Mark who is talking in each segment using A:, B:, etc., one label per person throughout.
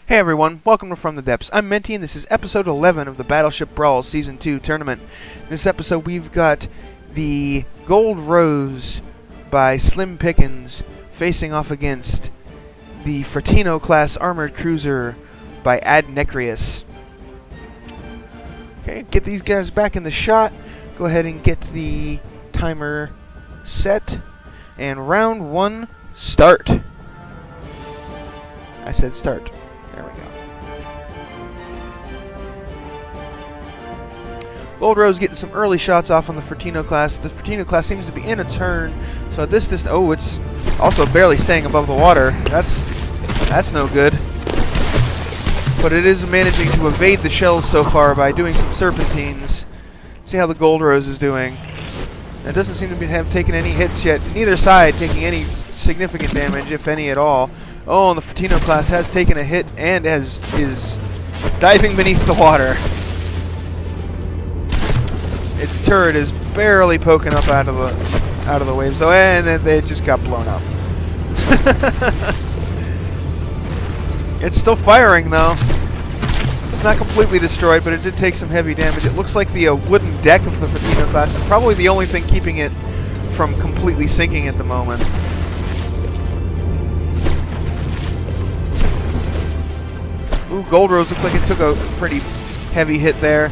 A: Hey everyone, welcome to From the Depths. I'm Menti and this is episode 11 of the Battleship Brawl Season 2 tournament. In this episode we've got the Gold Rose by Slim Pickens facing off against the Fratino class armored cruiser by Ad Necrius. Okay, get these guys back in the shot. Go ahead and get the timer set. And round one, start. I said start. There we go. Gold Rose getting some early shots off on the Fratino class. The Fratino class seems to be in a turn. So at this distance, oh, it's also barely staying above the water. That's no good. But it is managing to evade the shells so far by doing some serpentines. See how the Gold Rose is doing. It doesn't seem to have taken any hits yet. Neither side taking any significant damage, if any at all. Oh, and the Fratino class has taken a hit and is diving beneath the water. Its turret is barely poking up out of the waves, though, and then it just got blown up. It's still firing, though. It's not completely destroyed, but it did take some heavy damage. It looks like the wooden deck of the Fratino class is probably the only thing keeping it from completely sinking at the moment. Ooh, Gold Rose looked like it took a pretty heavy hit there.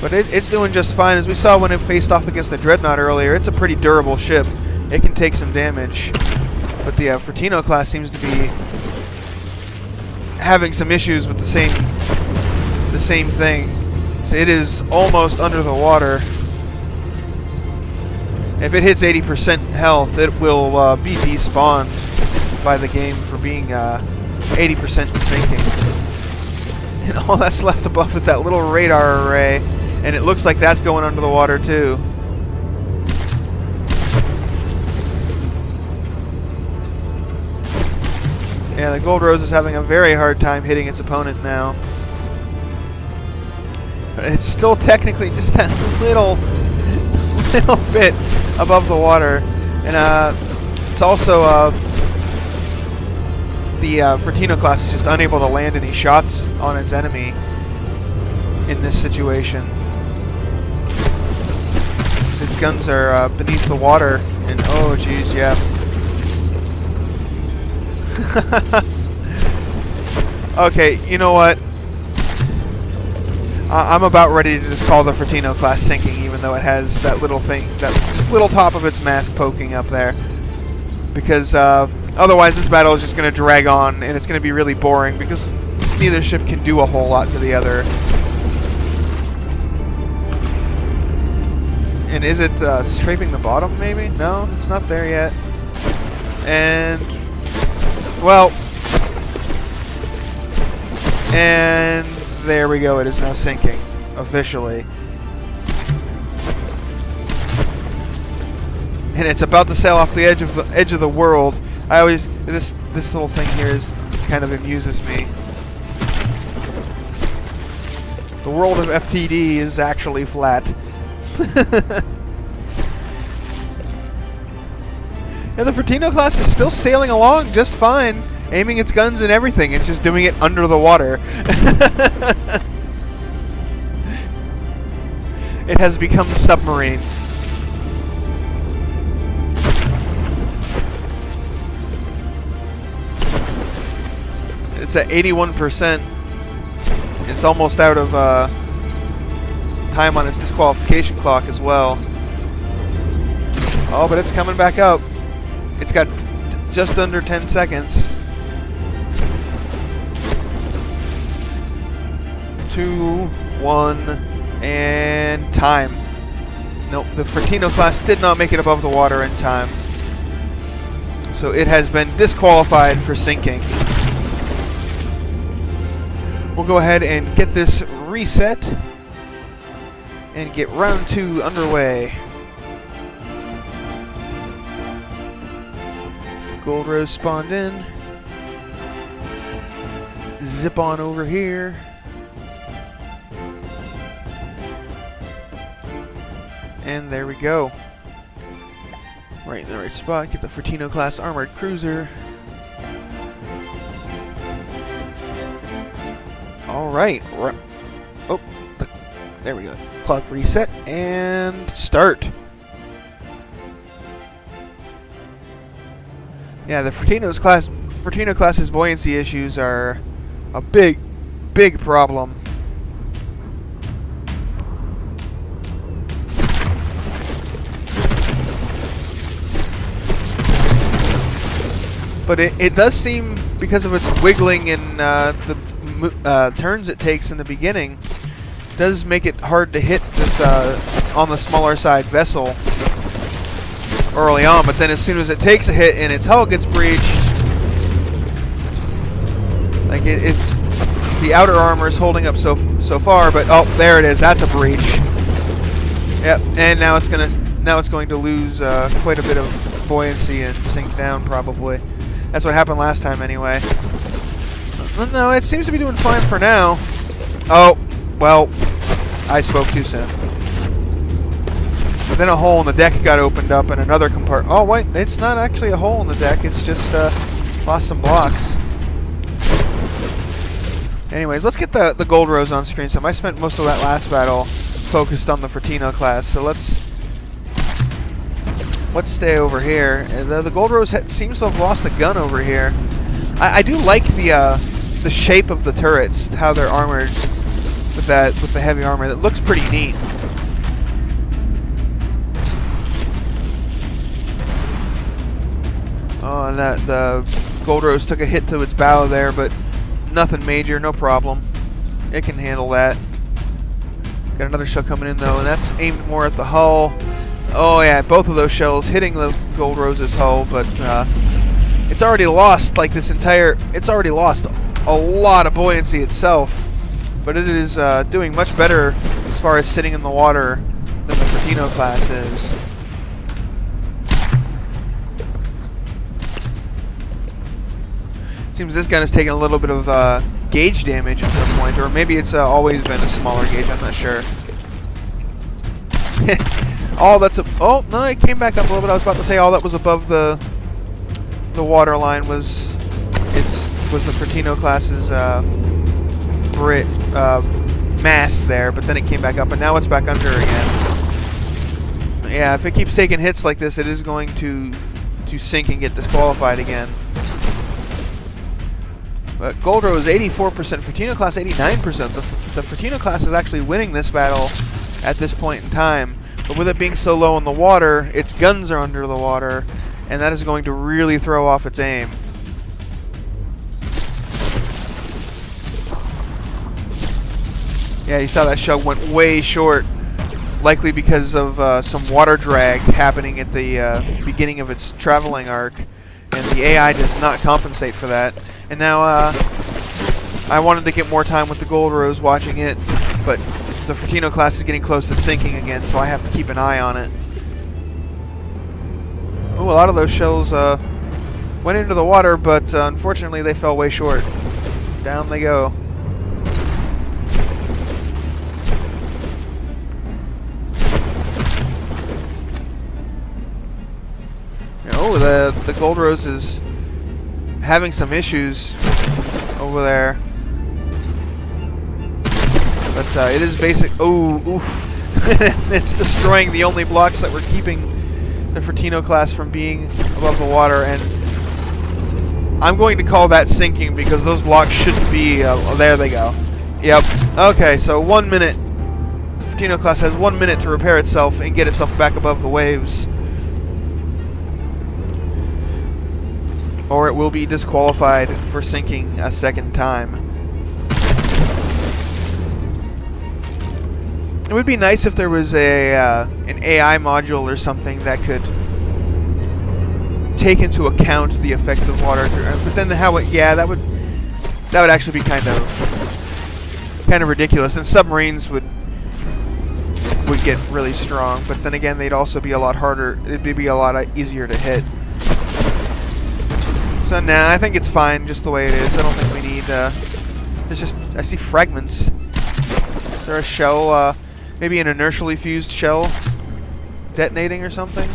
A: But it's doing just fine. As we saw when it faced off against the Dreadnought earlier, it's a pretty durable ship. It can take some damage. But the Fratino class seems to be having some issues with the same thing. So it is almost under the water. If it hits 80% health, it will be despawned by the game for being 80% sinking. And all that's left above is that little radar array, and it looks like that's going under the water too. Yeah, the Gold Rose is having a very hard time hitting its opponent now. But it's still technically just that little bit above the water. And it's also the Fratino class is just unable to land any shots on its enemy in this situation. Its guns are beneath the water, and oh geez, yeah. Okay, you know what? I'm about ready to just call the Fratino class sinking, even though it has that little thing, that just little top of its mast poking up there. Because otherwise this battle is just going to drag on, and it's going to be really boring, because neither ship can do a whole lot to the other. And is it scraping the bottom, maybe? No, it's not there yet. And, well, and there we go. It is now sinking, officially. And it's about to sail off the edge of the world. I always this little thing here is kind of amuses me. The world of FTD is actually flat. And the Fratino class is still sailing along just fine, aiming its guns and everything. It's just doing it under the water. It has become a submarine. It's at 81%. It's almost out of time on its disqualification clock as well. Oh, but it's coming back up. It's got just under 10 seconds. 2, 1, and time. Nope, the Fratino class did not make it above the water in time. So it has been disqualified for sinking. We'll go ahead and get this reset and get round 2 underway. Gold Rose spawned in. Zip on over here. And there we go. Right in the right spot. Get the Fratino class armored cruiser. Alright. Oh, there we go. Clock reset and start. Yeah, the Furtino class's buoyancy issues are a big problem. But it does seem, because of its wiggling and the turns it takes in the beginning, does make it hard to hit this on the smaller side vessel early on. But then as soon as it takes a hit and its hull gets breached, like it's the outer armor is holding up so far. But oh, there it is. That's a breach. Yep. And now it's going to lose quite a bit of buoyancy and sink down probably. That's what happened last time anyway. No, it seems to be doing fine for now. Oh, well, I spoke too soon. But then a hole in the deck got opened up and another compartment. Oh, wait, it's not actually a hole in the deck. It's just lost some blocks. Anyways, let's get the gold rose on screen. So I spent most of that last battle focused on the Furtino class. So let's stay over here. The gold rose seems to have lost a gun over here. I do like the shape of the turrets, how they're armored with the heavy armor. That looks pretty neat. Oh, and the gold rose took a hit to its bow there, but nothing major, no problem. It can handle that. Got another shell coming in though, and that's aimed more at the hull. Oh yeah, both of those shells hitting the gold rose's hull, but it's already lost like this entire. It's already lost a lot of buoyancy itself, but it is doing much better as far as sitting in the water than the Furtino class is. Seems this gun is taking a little bit of gauge damage at some point, or maybe it's always been a smaller gauge. I'm not sure. All that's oh no, it came back up a little bit. I was about to say all that was above the water line was the Furtino class's mast there, but then it came back up and now it's back under again. Yeah, if it keeps taking hits like this, it is going to sink and get disqualified again. But gold rose 84%, Furtino class 89%. The Furtino class is actually winning this battle at this point in time. But with it being so low in the water, its guns are under the water, and that is going to really throw off its aim. Yeah, you saw that shell went way short, likely because of some water drag happening at the beginning of its traveling arc, and the AI does not compensate for that. And now I wanted to get more time with the gold rose watching it, but the Furtino class is getting close to sinking again, so I have to keep an eye on it. Ooh, a lot of those shells went into the water, but unfortunately they fell way short. Down they go. Oh, the gold rose is having some issues over there. But it is basic. Oh, oof. It's destroying the only blocks that were keeping the Furtino class from being above the water. And I'm going to call that sinking because those blocks shouldn't be. There they go. Yep. Okay, so 1 minute. The Furtino class has 1 minute to repair itself and get itself back above the waves, or it will be disqualified for sinking a second time. It would be nice if there was an AI module or something that could take into account the effects of water. But then that would actually be kind of ridiculous. And submarines would get really strong. But then again, they'd also be a lot harder. It'd be a lot easier to hit. So nah, I think it's fine just the way it is. I don't think we need. There's just I see fragments. Is there a shell? Maybe an inertially fused shell detonating or something?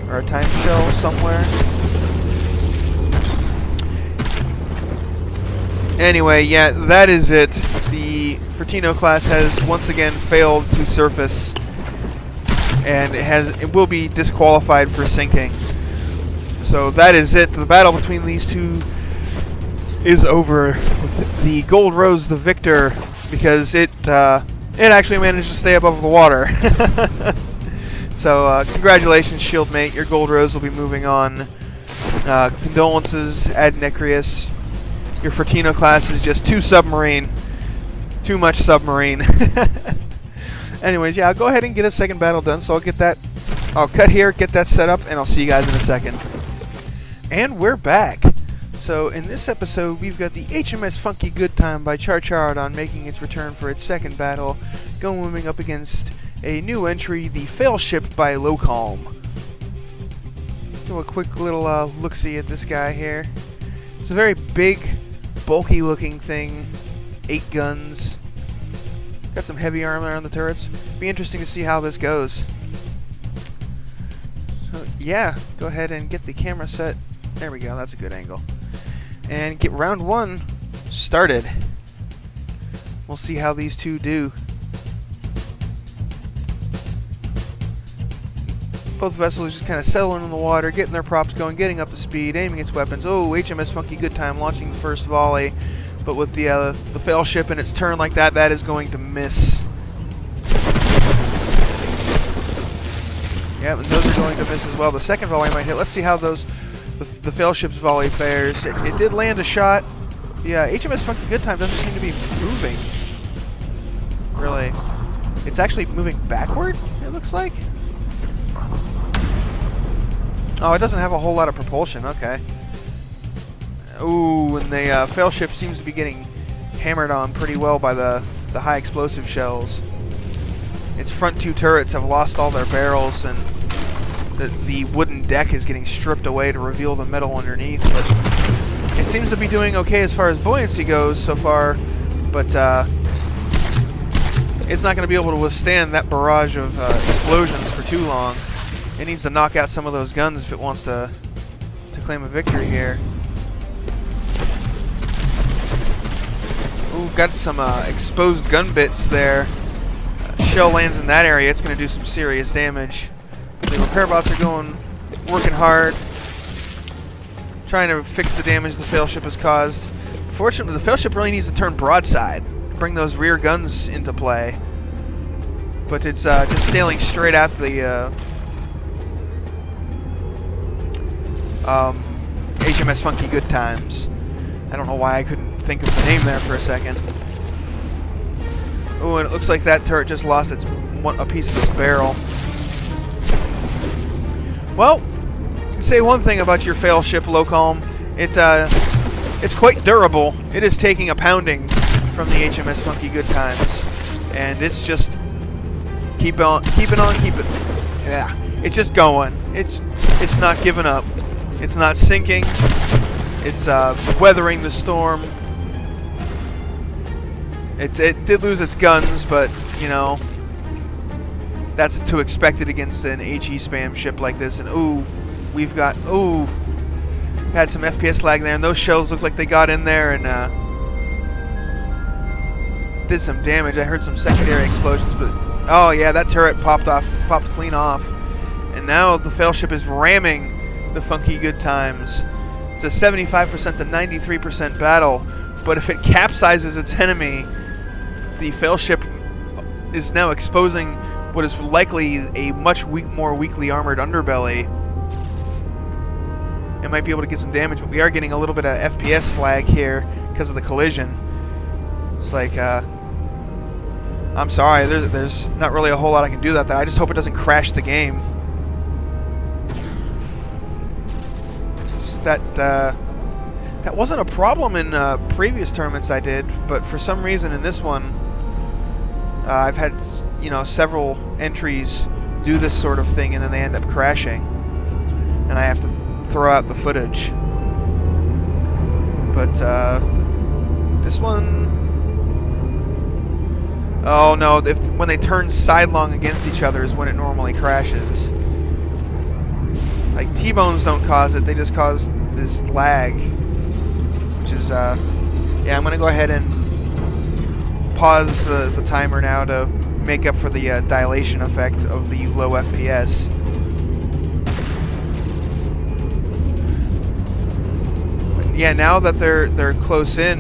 A: Or a time shell somewhere? Anyway, yeah, that is it. The Fortino class has once again failed to surface, and it will be disqualified for sinking. So that is it. The battle between these two is over. With the Gold Rose the victor, because it actually managed to stay above the water. So congratulations, Shieldmate. Your Gold Rose will be moving on. Condolences, Ad Necrius. Your Fortino class is just too submarine. Too much submarine. Anyways, yeah, I'll go ahead and get a second battle done. So I'll cut here, get that set up, and I'll see you guys in a second. And we're back. So in this episode, we've got the HMS Funky Good Time by Charcharodon making its return for its second battle, going up against a new entry, the Failship by Lowcalm. Do a quick little look-see at this guy here. It's a very big, bulky-looking thing. 8 guns. Got some heavy armor on the turrets. Be interesting to see how this goes. So yeah, go ahead and get the camera set. There we go. That's a good angle. And get round 1 started. We'll see how these two do. Both vessels just kind of settling in the water, getting their props going, getting up to speed, aiming its weapons. Oh, HMS Funky Good Time launching the first volley, but with the Failship in its turn like that, that is going to miss. Yeah, and those are going to miss as well. The second volley might hit. Let's see how the Failship's volley fares. It did land a shot. Yeah, HMS Funky Good Time doesn't seem to be moving. Really. It's actually moving backward, it looks like. Oh, it doesn't have a whole lot of propulsion. Okay. Ooh, and the Failship seems to be getting hammered on pretty well by the high explosive shells. Its front 2 turrets have lost all their barrels, and the wooden deck is getting stripped away to reveal the metal underneath. But it seems to be doing okay as far as buoyancy goes so far, but it's not going to be able to withstand that barrage of explosions for too long. It needs to knock out some of those guns if it wants to claim a victory here. Ooh, got some exposed gun bits there. Shell lands in that area, it's going to do some serious damage. The repair bots are working hard, trying to fix the damage the Failship has caused. Fortunately, the Failship really needs to turn broadside, bring those rear guns into play. But it's just sailing straight at the HMS Funky Good Times. I don't know why I couldn't think of the name there for a second. Oh, and it looks like that turret just lost a piece of its barrel. Well, I can say one thing about your Failship, Lowcalm. It's quite durable. It is taking a pounding from the HMS Funky Good Times, and it's just keeping on. Yeah, it's just going. It's not giving up. It's not sinking. It's weathering the storm. It did lose its guns, but you know that's to expected against an HE spam ship like this. And ooh, had some FPS lag there, and those shells look like they got in there and did some damage. I heard some secondary explosions, but oh yeah, that turret popped clean off, and now the Failship is ramming the Funky Good Times. It's a 75% to 93% battle, but if it capsizes its enemy, the Failship is now exposing what is likely a much more weakly armored underbelly. It might be able to get some damage, but we are getting a little bit of FPS lag here because of the collision. It's like, I'm sorry, there's not really a whole lot I can do about that. I just hope it doesn't crash the game. That wasn't a problem in previous tournaments I did, but for some reason in this one, I've had several entries do this sort of thing, and then they end up crashing, and I have to throw out the footage. But this one, oh no! When they turn sidelong against each other is when it normally crashes. Like T-bones don't cause it; they just cause this lag, which is Yeah, I'm gonna go ahead and pause the timer now to make up for the dilation effect of the low FPS. But yeah, now that they're close in,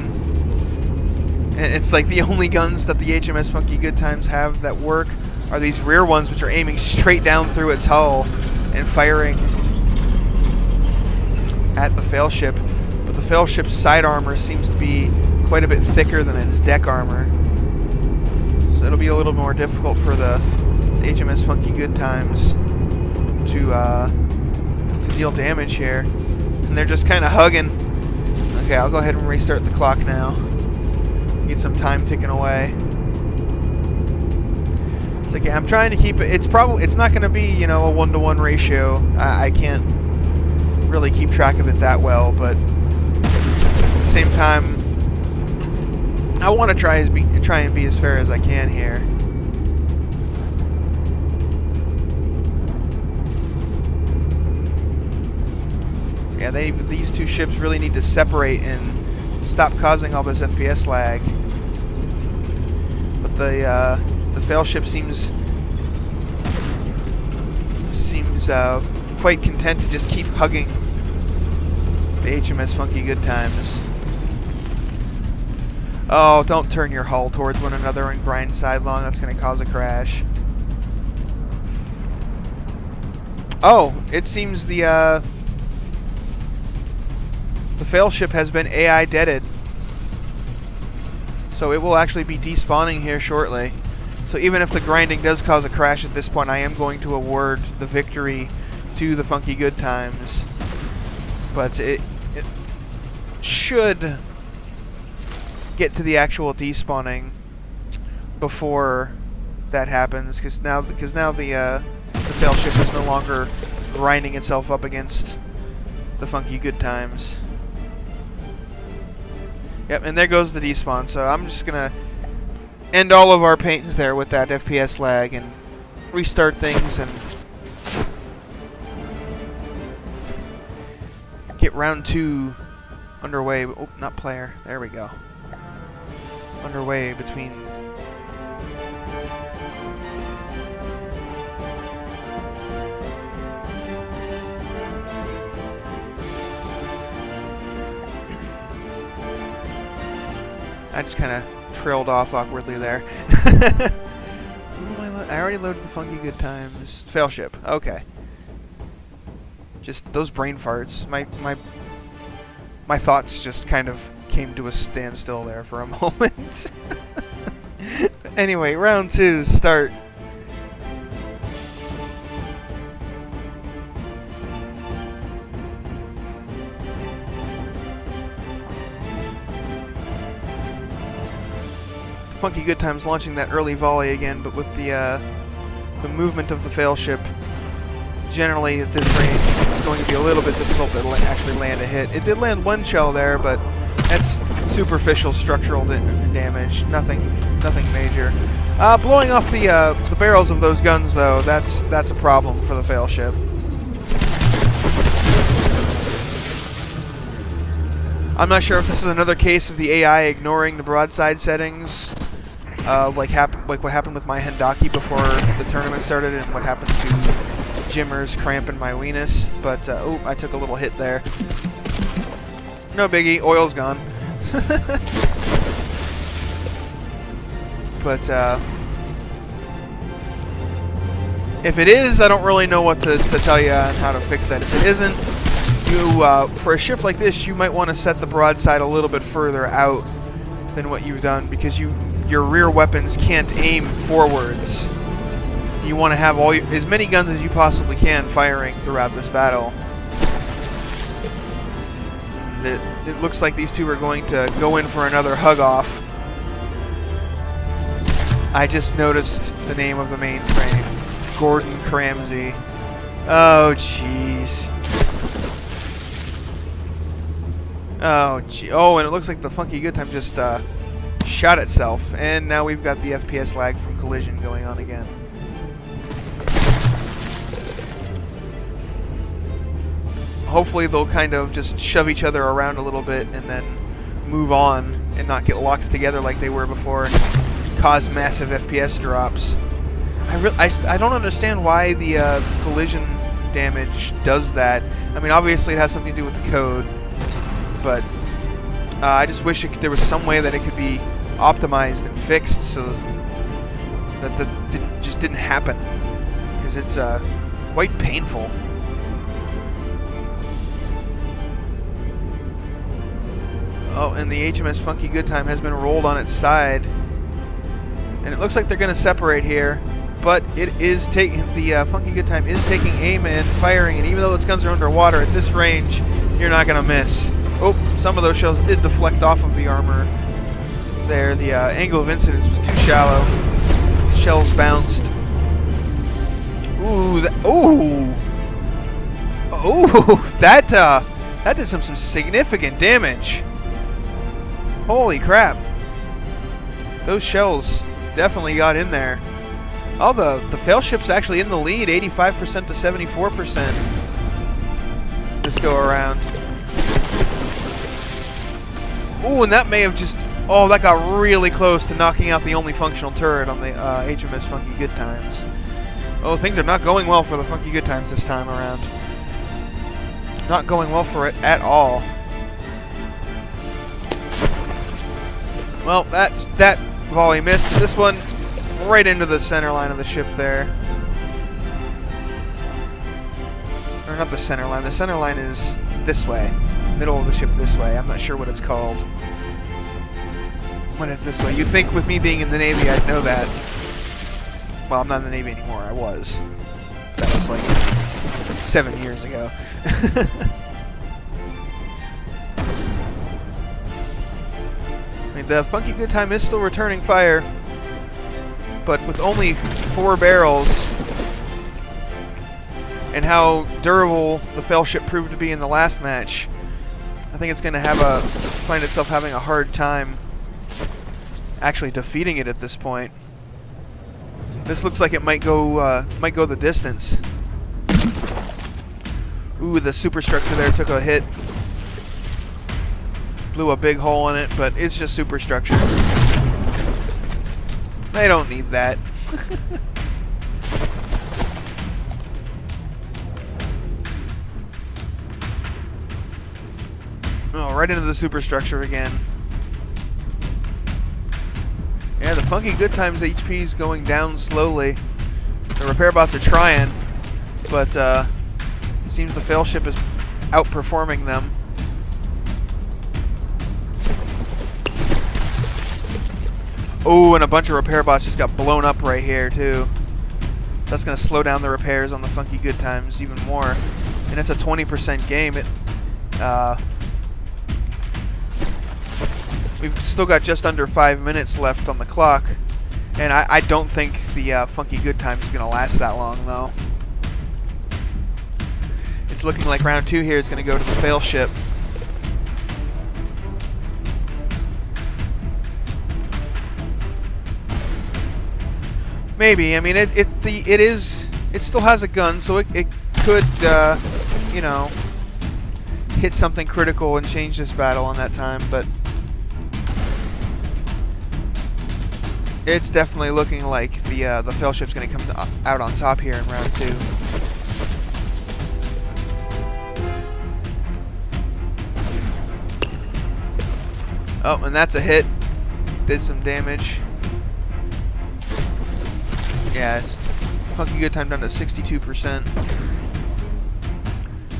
A: and it's like the only guns that the HMS Funky Good Times have that work are these rear ones, which are aiming straight down through its hull and firing at the fail ship. But the fail ship's side armor seems to be quite a bit thicker than its deck armor, so it'll be a little more difficult for the HMS Funky Good Times to deal damage here. And they're just kind of hugging. Okay, I'll go ahead and restart the clock now. Get some time ticking away. It's like, yeah, I'm trying to keep it. It's not going to be, you know, a 1-to-1 ratio. I can't really keep track of it that well, but at the same time, I want to try and be as fair as I can here. Yeah, these two ships really need to separate and stop causing all this FPS lag. But the fail ship seems quite content to just keep hugging the HMS Funky Good Times. Oh, don't turn your hull towards one another and grind sidelong. That's going to cause a crash. Oh, it seems the fail ship has been AI deaded. So it will actually be despawning here shortly. So even if the grinding does cause a crash at this point, I am going to award the victory to the Funky Good Times. But it should get to the actual despawning before that happens, because now the fail ship is no longer grinding itself up against the Funky Good Times. Yep, and there goes the despawn. So I'm just gonna end all of our paintings there with that FPS lag and restart things and get round 2 underway. Oh, not player. There we go. Underway between I just kind of trailed off awkwardly there. I already loaded the Funky Good Times. Fail ship. Okay. Just those brain farts. My thoughts just kind of came to a standstill there for a moment. Anyway, round 2, start. Funky Good Times launching that early volley again, but with the movement of the fail ship, generally at this range, it's going to be a little bit difficult to actually land a hit. It did land one shell there, but that's superficial structural damage, nothing major. Blowing off the barrels of those guns, though, that's a problem for the fail ship. I'm not sure if this is another case of the AI ignoring the broadside settings, like what happened with my Hendaki before the tournament started, and what happened to Jimmer's cramping my weenus. But oh, I took a little hit there. No biggie, oil's gone. But if it is, I don't really know what to tell you on how to fix that. If it isn't, for a ship like this, you might want to set the broadside a little bit further out than what you've done, because your rear weapons can't aim forwards. You want to have as many guns as you possibly can firing throughout this battle. It looks like these two are going to go in for another hug-off. I just noticed the name of the mainframe. Gordon Cramsey. Oh, jeez. Oh, gee. Oh, and it looks like the Funky Good Time just shot itself. And now we've got the FPS lag from collision going on again. Hopefully they'll kind of just shove each other around a little bit and then move on and not get locked together like they were before and cause massive FPS drops. I don't understand why the collision damage does that. I mean, obviously it has something to do with the code, but I just wish there was some way that it could be optimized and fixed so that just didn't happen, because it's quite painful. Oh, and the HMS Funky Good Time has been rolled on its side, and it looks like they're going to separate here. But it is taking the Funky Good Time is taking aim and firing, and even though its guns are underwater at this range, you're not going to miss. Oh, some of those shells did deflect off of the armor there. The angle of incidence was too shallow. Shells bounced. Ooh, that did some significant damage. Holy crap! Those shells definitely got in there. Oh, the failship's actually in the lead, 85% to 74% this go around. Ooh, and that may have just... Oh, that got really close to knocking out the only functional turret on the HMS Funky Good Times. Oh, things are not going well for the Funky Good Times this time around. Not going well for it at all. Well, that volley missed. This one right into the center line of the ship there. Or not the center line. The center line is this way. Middle of the ship this way. I'm not sure what it's called when it's this way. You'd think with me being in the Navy I'd know that. Well, I'm not in the Navy anymore. I was. That was like 7 years ago. I mean, the Funky Good Time is still returning fire, but with only 4 barrels, and how durable the failship proved to be in the last match, I think it's going to find itself having a hard time actually defeating it at this point. This looks like it might go the distance. Ooh, the superstructure there took a hit. Blew a big hole in it, but it's just superstructure. They don't need that. Oh, right into the superstructure again. Yeah, the Funky Good Times HP is going down slowly. The repair bots are trying, but it seems the failship is outperforming them. Oh, and a bunch of repair bots just got blown up right here, too. That's going to slow down the repairs on the Funky Good Times even more. And it's a 20% game. We've still got just under 5 minutes left on the clock. And I don't think the Funky Good Times is going to last that long, though. It's looking like round 2 here is going to go to the failship. Maybe. I mean, it still has a gun, so it could, you know, hit something critical and change this battle in that time. But it's definitely looking like the failship's going to come out on top here in round 2. Oh, and that's a hit. Did some damage. Yeah, it's Funky Good Time down to 62%.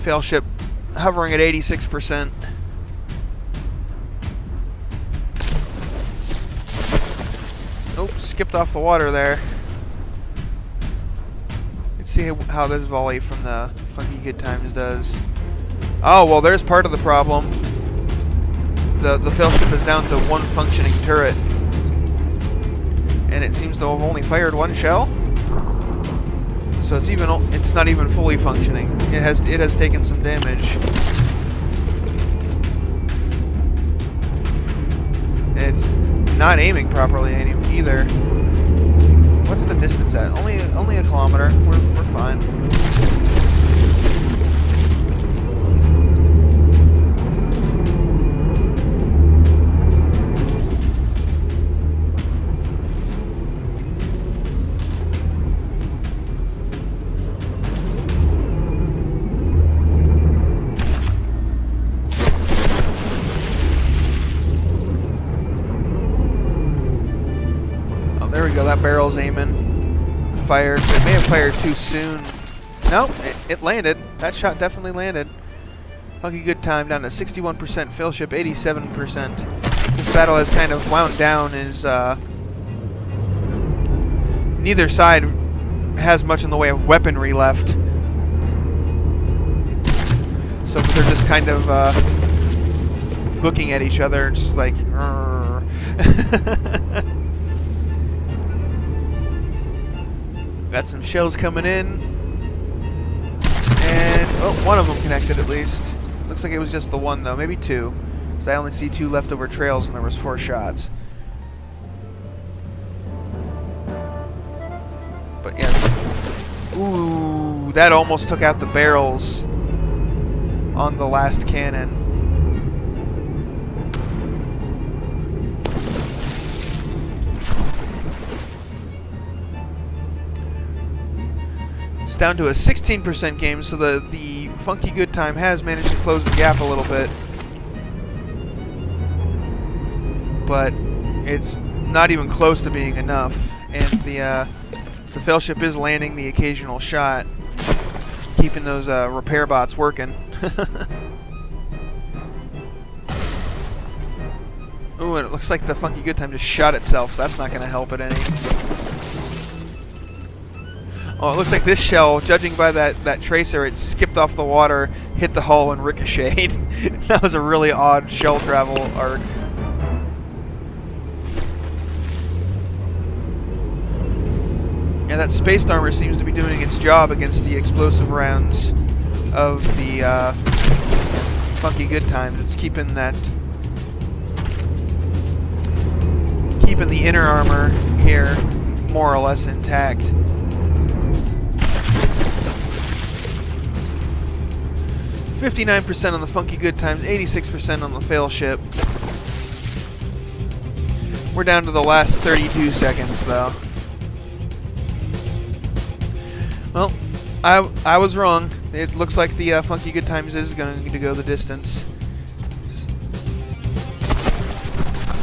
A: Failship hovering at 86%. Oh, skipped off the water there. Let's see how this volley from the Funky Good Times does. Oh, well, there's part of the problem. The failship is down to 1 functioning turret. And it seems to have only fired 1 shell, so it's not even fully functioning. It has taken some damage. It's not aiming properly either. What's the distance at? Only a kilometer. We're fine. we go. That barrel's aiming. Fired. It may have fired too soon. No, it landed. That shot definitely landed. Funky Good Time down to 61%. Failship 87%. This battle has kind of wound down as neither side has much in the way of weaponry left. So they're just kind of looking at each other, just like, got some shells coming in. And, oh, one of them connected at least. Looks like it was just the one, though. Maybe two. Because I only see 2 leftover trails and there was 4 shots. But, yeah. Ooh, that almost took out the barrels on the last cannon. It's down to a 16% game, so the Funky Good Time has managed to close the gap a little bit. But it's not even close to being enough, and the Failship is landing the occasional shot, keeping those repair bots working. Ooh, and it looks like the Funky Good Time just shot itself. That's not going to help it any. Oh, it looks like this shell, judging by that tracer, it skipped off the water, hit the hull, and ricocheted. That was a really odd shell travel arc. Yeah, that spaced armor seems to be doing its job against the explosive rounds of the Funky Good Times. It's keeping the inner armor here more or less intact. 59% on the Funky Good Times, 86% on the Failship. We're down to the last 32 seconds, though. Well, I was wrong. It looks like the Funky Good Times is going to go the distance.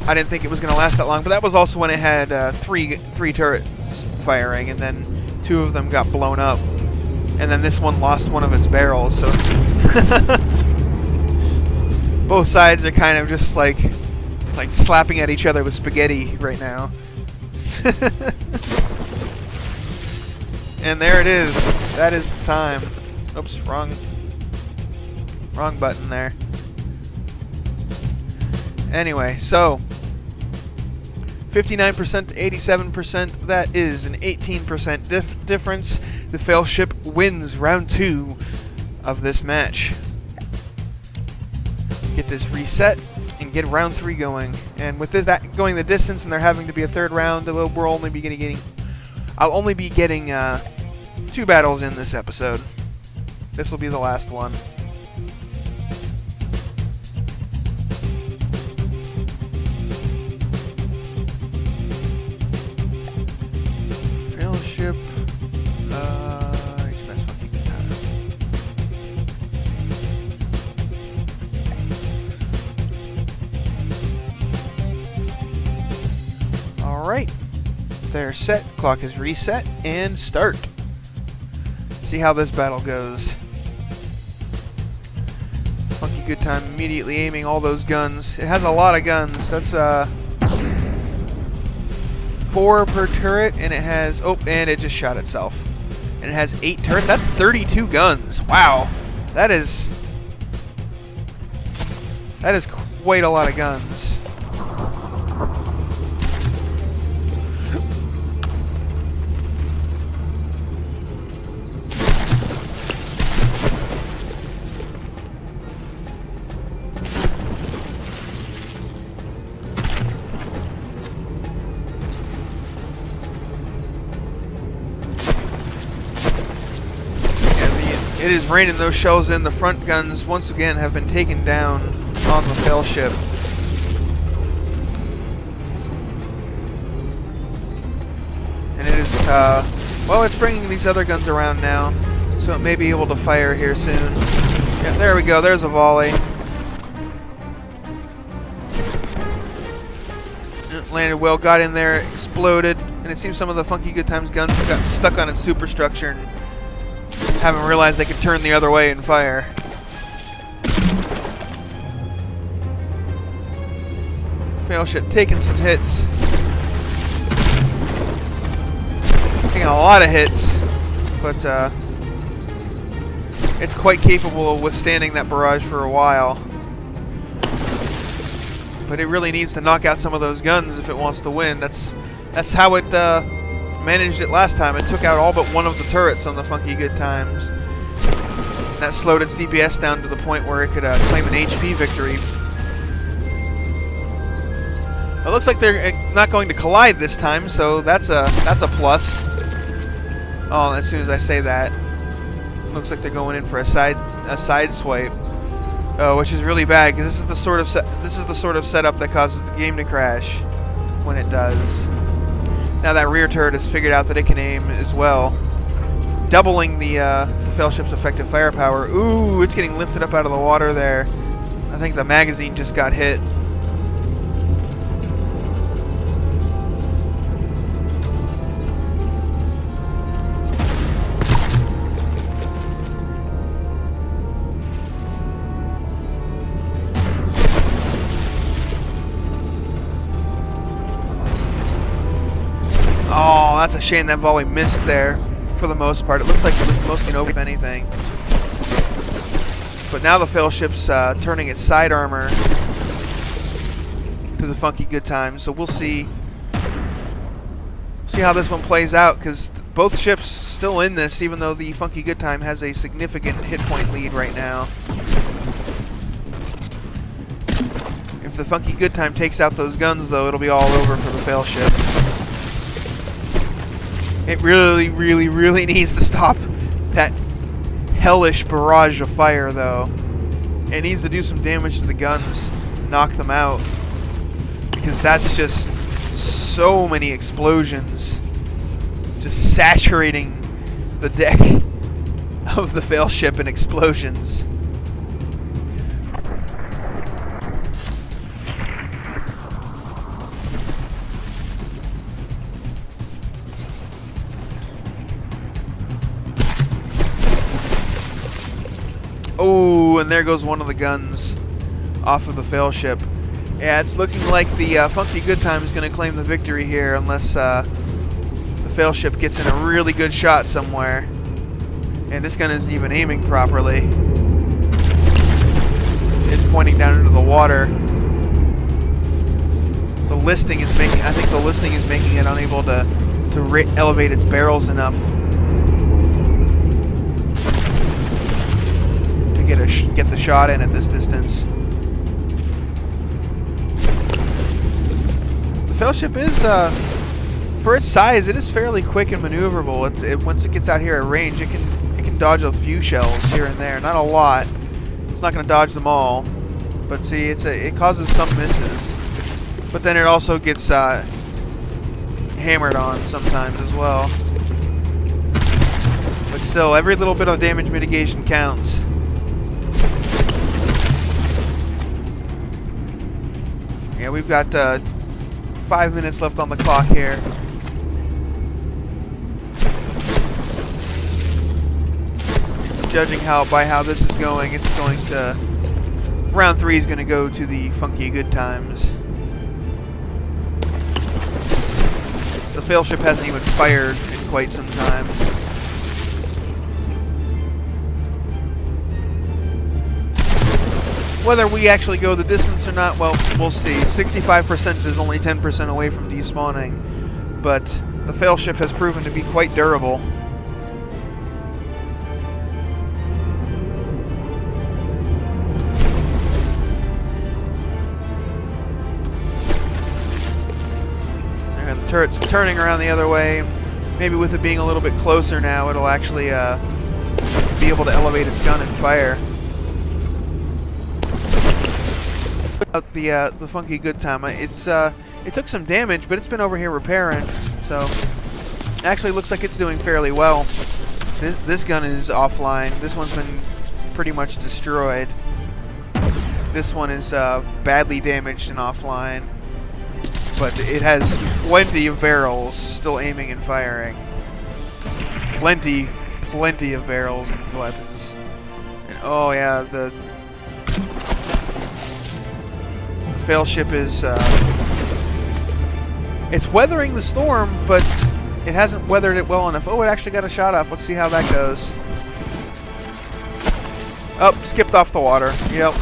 A: I didn't think it was going to last that long, but that was also when it had three turrets firing, and then 2 of them got blown up. And then this one lost one of its barrels, so both sides are kind of just like slapping at each other with spaghetti right now. And there it is. That is the time. Oops, wrong button there. Anyway, so 59% to 87%, that is an 18% difference. The Failship wins round 2 of this match. Get this reset and get round 3 going. And with that going the distance and there having to be a 3rd round, we'll only be I'll only be getting 2 battles in this episode. This will be the last one. Battleship. HMS Funky Good Time. Alright. They're set. Clock is reset. And start. See how this battle goes. Funky Good Time immediately aiming all those guns. It has a lot of guns. That's 4 per turret, and it has... Oh, and it just shot itself. And it has 8 turrets. That's 32 guns. Wow. That is quite a lot of guns. It is raining those shells in. The front guns, once again, have been taken down on the Failship. And it is, well, it's bringing these other guns around now, so it may be able to fire here soon. Yeah, there we go. There's a volley. It landed well, got in there, exploded, and And it seems some of the Funky Good Times guns have gotten stuck on its superstructure and haven't realized they could turn the other way and fire. Battleship taking some hits. Taking a lot of hits, but it's quite capable of withstanding that barrage for a while. But it really needs to knock out some of those guns if it wants to win. That's how it managed it last time. It took out all but one of the turrets on the Funky Good Times. That slowed its DPS down to the point where it could claim an HP victory. It looks like they're not going to collide this time, so that's a plus. Oh, as soon as I say that, looks like they're going in for a side swipe. Oh, which is really bad because this is the sort of setup that causes the game to crash when it does. Now that rear turret has figured out that it can aim as well, doubling the Battleship's effective firepower. Ooh, it's getting lifted up out of the water there. I think the magazine just got hit. Oh, that's a shame that volley missed there for the most part. It looked like it was mostly over, if anything. But now the Battleship's turning its side armor to the Funky Good Times, so we'll see how this one plays out, because both ships still in this, even though the Funky Good Time has a significant hit point lead right now. If the Funky Good Time takes out those guns, though, it'll be all over for the Battleship. It really, really, really needs to stop that hellish barrage of fire, though. It needs to do some damage to the guns, knock them out, because that's just so many explosions, just saturating the deck of the Battleship in explosions. Oh, and there goes one of the guns off of the Battleship. Yeah, it's looking like the Funky Good Time is going to claim the victory here unless the Battleship gets in a really good shot somewhere. And this gun isn't even aiming properly. It's pointing down into the water. The listing is making, I think the listing is making it unable to elevate its barrels enough get the shot in at this distance. The Battleship is, for its size, it is fairly quick and maneuverable. Once it gets out here at range, it can dodge a few shells here and there. Not a lot. It's not going to dodge them all, but see, it causes some misses. But then it also gets hammered on sometimes as well. But still, every little bit of damage mitigation counts. Yeah, we've got 5 minutes left on the clock here. Judging by how this is going, it's going to... Round 3 is going to go to the Funky Good Times. So the Battleship hasn't even fired in quite some time. Whether we actually go the distance or not, well, we'll see. 65% is only 10% away from despawning, but the Battleship has proven to be quite durable. And the turret's turning around the other way. Maybe with it being a little bit closer now, it'll actually be able to elevate its gun and fire. The Funky Good Time. It took some damage, but it's been over here repairing, so actually looks like it's doing fairly well. This gun is offline. This one's been pretty much destroyed. This one is badly damaged and offline. but it has plenty of barrels still aiming and firing. Plenty of barrels and weapons. And oh yeah, the fail ship is it's weathering the storm, but it hasn't weathered it well enough. Oh, it actually got a shot up. Let's see how that goes. Oh, skipped off the water. Yep.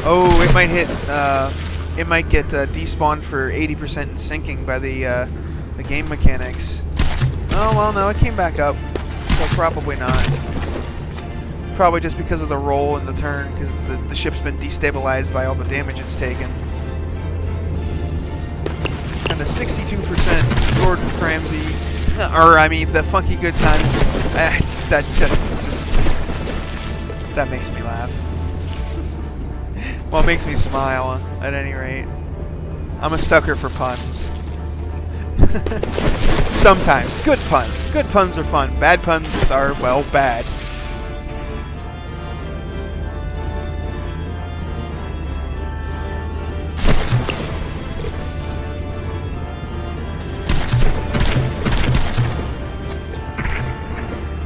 A: Oh, it might hit. It might get despawned for 80% sinking by the game mechanics. Oh well, no, it came back up. So probably not. Probably just because of the roll and the turn, because the ship's been destabilized by all the damage it's taken. And a 62% Gordon Ramsay, or I mean the Funky Good Times. That just that makes me laugh. Well, it makes me smile, at any rate. I'm a sucker for puns. Sometimes. Good puns. Good puns are fun. Bad puns are, well, bad.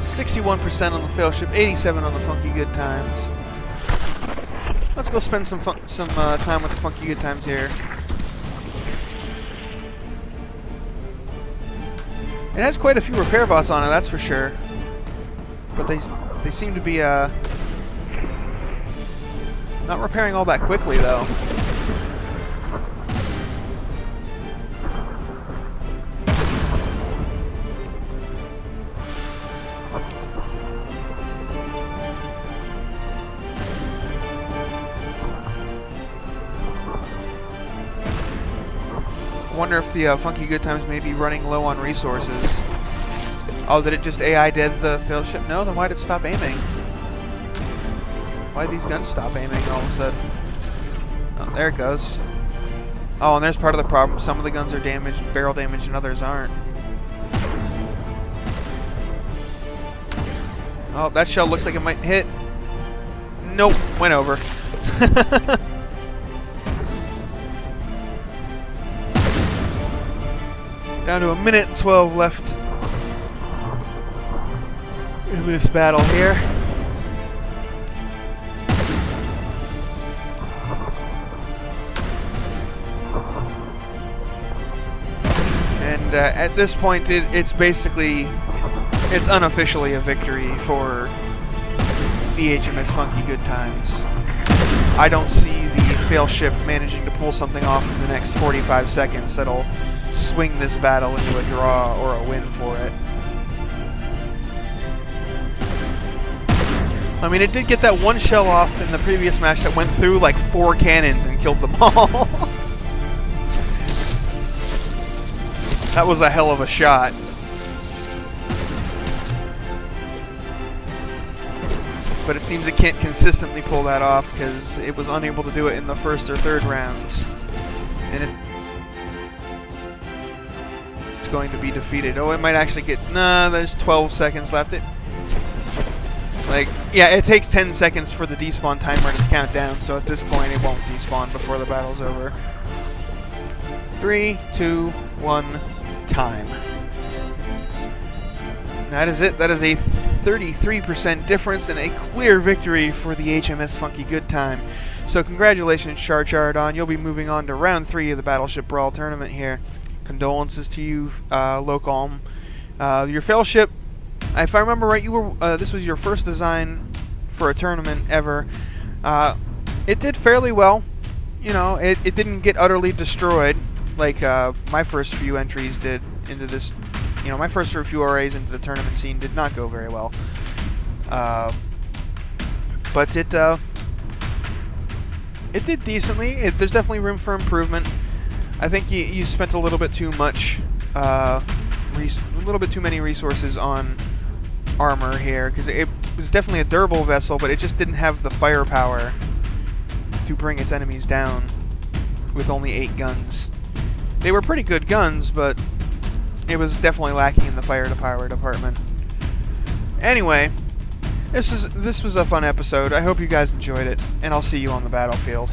A: %61 on the fail ship, 87 on the Funky Good Times. Let's go spend some time with the Funky Good Times here. It has quite a few repair bots on it, that's for sure. But they seem to be not repairing all that quickly, though. I wonder if the Funky Good Times may be running low on resources. Oh, did it just AI dead the fail ship? No, then why did it stop aiming? Why did these guns stop aiming all of a sudden? Oh, there it goes. Oh, and there's part of the problem. Some of the guns are damaged, barrel damaged, and others aren't. Oh, that shell looks like it might hit. Nope, went over. Down to 1:12 left in this battle here. And at this point, it's unofficially a victory for the HMS Funky Good Times. I don't see the fail ship managing to pull something off in the next 45 seconds that'll swing this battle into a draw or a win for it. I mean, it did get that one shell off in the previous match that went through like 4 cannons and killed them all. That was a hell of a shot. But it seems it can't consistently pull that off because it was unable to do it in the first or third rounds. And it's going to be defeated. Oh, it might actually get... Nah, there's 12 seconds left. Yeah, it takes 10 seconds for the despawn timer to count down, so at this point it won't despawn before the battle's over. 3, 2, 1, time. That is it. That is a 33% difference and a clear victory for the HMS Funky Good Time. So congratulations, Char-Charadon. You'll be moving on to round 3 of the Battleship Brawl tournament here. Condolences to you, Localm. Your fail ship, if I remember right, you were this was your first design for a tournament ever. It did fairly well. You know, it didn't get utterly destroyed like my first few entries did into this. You know, my first few arrays into the tournament scene did not go very well. But it did decently. There's definitely room for improvement. I think you spent a little bit too much, a little bit too many resources on armor here, because it was definitely a durable vessel, but it just didn't have the firepower to bring its enemies down with only 8 guns. They were pretty good guns, but it was definitely lacking in the firepower department. Anyway, this was a fun episode. I hope you guys enjoyed it, and I'll see you on the battlefield.